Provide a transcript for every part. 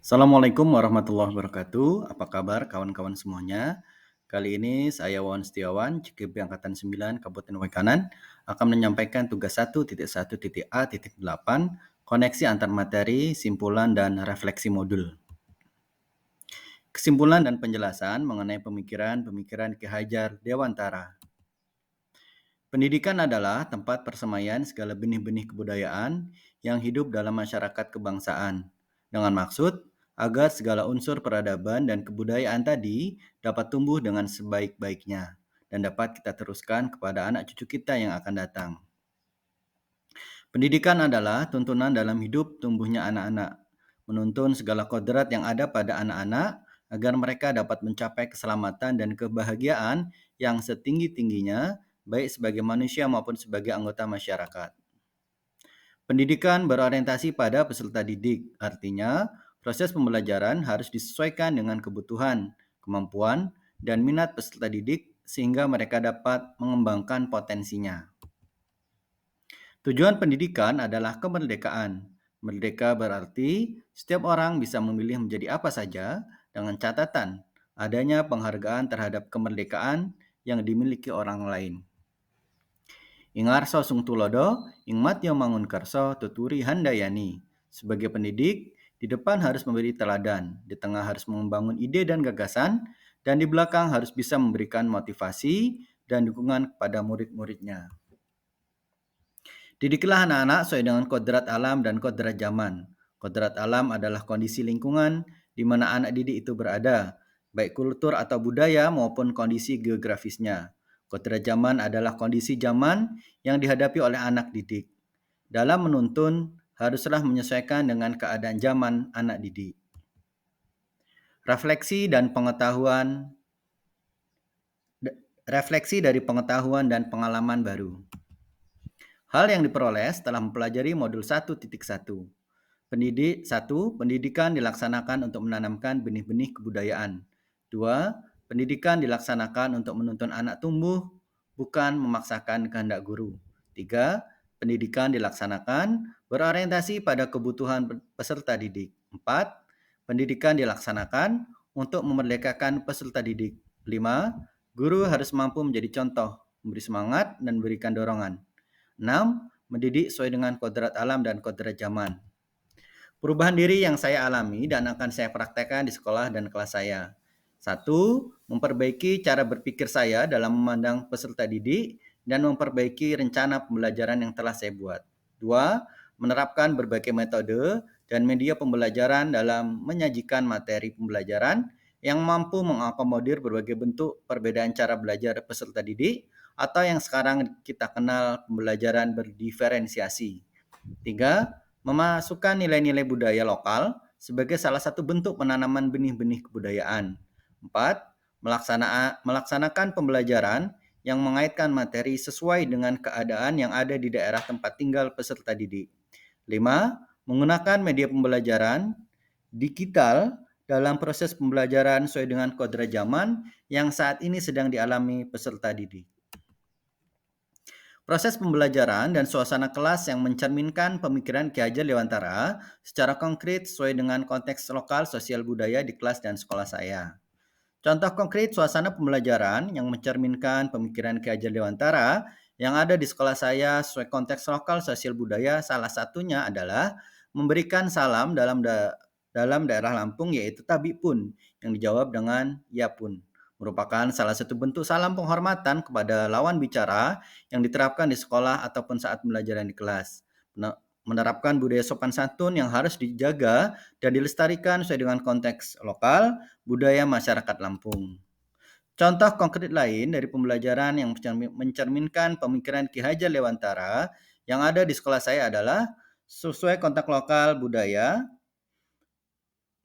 Assalamualaikum warahmatullahi wabarakatuh. Apa kabar kawan-kawan semuanya? Kali ini saya Wawan Setiawan, CKP Angkatan 9 Kabupaten Waikanan akan menyampaikan tugas 1.1.A.8 koneksi antar materi, simpulan, dan refleksi modul. Kesimpulan dan penjelasan mengenai pemikiran-pemikiran Ki Hajar Dewantara. Pendidikan adalah tempat persemaian segala benih-benih kebudayaan yang hidup dalam masyarakat kebangsaan, dengan maksud agar segala unsur peradaban dan kebudayaan tadi dapat tumbuh dengan sebaik-baiknya dan dapat kita teruskan kepada anak cucu kita yang akan datang. Pendidikan adalah tuntunan dalam hidup tumbuhnya anak-anak, menuntun segala kodrat yang ada pada anak-anak agar mereka dapat mencapai keselamatan dan kebahagiaan yang setinggi-tingginya, baik sebagai manusia maupun sebagai anggota masyarakat. Pendidikan berorientasi pada peserta didik, artinya proses pembelajaran harus disesuaikan dengan kebutuhan, kemampuan, dan minat peserta didik sehingga mereka dapat mengembangkan potensinya. Tujuan pendidikan adalah kemerdekaan. Merdeka berarti setiap orang bisa memilih menjadi apa saja dengan catatan adanya penghargaan terhadap kemerdekaan yang dimiliki orang lain. Ingarso sung tulodo, ing matyo mangun karso tuturi handayani. Sebagai pendidik, di depan harus memberi teladan, di tengah harus membangun ide dan gagasan, dan di belakang harus bisa memberikan motivasi dan dukungan kepada murid-muridnya. Didiklah anak-anak sesuai dengan kodrat alam dan kodrat zaman. Kodrat alam adalah kondisi lingkungan di mana anak didik itu berada, baik kultur atau budaya maupun kondisi geografisnya. Kodrat zaman adalah kondisi zaman yang dihadapi oleh anak didik. Dalam menuntun, haruslah menyesuaikan dengan keadaan zaman anak didik. Refleksi dari pengetahuan dan pengalaman baru. Hal yang diperoleh setelah mempelajari modul 1.1. Pendidikan dilaksanakan untuk menanamkan benih-benih kebudayaan. 2. Pendidikan dilaksanakan untuk menuntun anak tumbuh, bukan memaksakan kehendak guru. 3. Pendidikan dilaksanakan berorientasi pada kebutuhan peserta didik. 4. Pendidikan dilaksanakan untuk memerdekakan peserta didik. 5. Guru harus mampu menjadi contoh, memberi semangat, dan memberikan dorongan. 6. Mendidik sesuai dengan kodrat alam dan kodrat zaman. Perubahan diri yang saya alami dan akan saya praktekkan di sekolah dan kelas saya. 1. Memperbaiki cara berpikir saya dalam memandang peserta didik dan memperbaiki rencana pembelajaran yang telah saya buat. 2. Menerapkan berbagai metode dan media pembelajaran dalam menyajikan materi pembelajaran yang mampu mengakomodir berbagai bentuk perbedaan cara belajar peserta didik atau yang sekarang kita kenal pembelajaran berdiferensiasi. 3. Memasukkan nilai-nilai budaya lokal sebagai salah satu bentuk penanaman benih-benih kebudayaan. 4. Melaksanakan pembelajaran yang mengaitkan materi sesuai dengan keadaan yang ada di daerah tempat tinggal peserta didik. 5. Menggunakan media pembelajaran digital dalam proses pembelajaran sesuai dengan kodrat zaman yang saat ini sedang dialami peserta didik. Proses pembelajaran dan suasana kelas yang mencerminkan pemikiran Ki Hajar Dewantara secara konkret sesuai dengan konteks lokal sosial budaya di kelas dan sekolah saya. Contoh konkret suasana pembelajaran yang mencerminkan pemikiran Ki Hajar Dewantara yang ada di sekolah saya sesuai konteks lokal sosial budaya salah satunya adalah memberikan salam dalam daerah Lampung yaitu tabi pun yang dijawab dengan ya pun. Merupakan salah satu bentuk salam penghormatan kepada lawan bicara yang diterapkan di sekolah ataupun saat pembelajaran di kelas. Menerapkan budaya sopan santun yang harus dijaga dan dilestarikan sesuai dengan konteks lokal budaya masyarakat Lampung. Contoh konkret lain dari pembelajaran yang mencerminkan pemikiran Ki Hajar Dewantara yang ada di sekolah saya adalah sesuai konteks lokal budaya,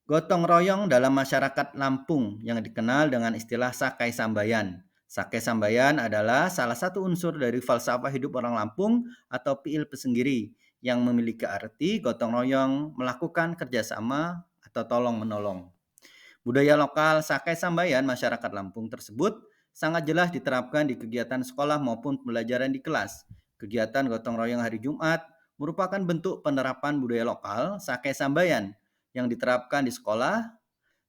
gotong royong dalam masyarakat Lampung yang dikenal dengan istilah Sakai Sambayan. Sakai Sambayan adalah salah satu unsur dari falsafah hidup orang Lampung atau Piil Pesenggiri yang memiliki arti gotong royong, melakukan kerjasama atau tolong menolong. Budaya lokal Sakai Sambayan masyarakat Lampung tersebut sangat jelas diterapkan di kegiatan sekolah maupun pembelajaran di kelas. Kegiatan gotong royong hari Jumat merupakan bentuk penerapan budaya lokal Sakai Sambayan yang diterapkan di sekolah.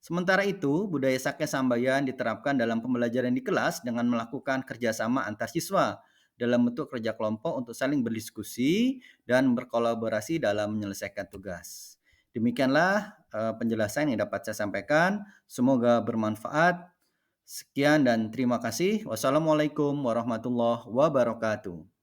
Sementara itu, budaya Sakya Sambayan diterapkan dalam pembelajaran di kelas dengan melakukan kerjasama antar siswa dalam bentuk kerja kelompok untuk saling berdiskusi dan berkolaborasi dalam menyelesaikan tugas. Demikianlah penjelasan yang dapat saya sampaikan. Semoga bermanfaat. Sekian dan terima kasih. Wassalamualaikum warahmatullahi wabarakatuh.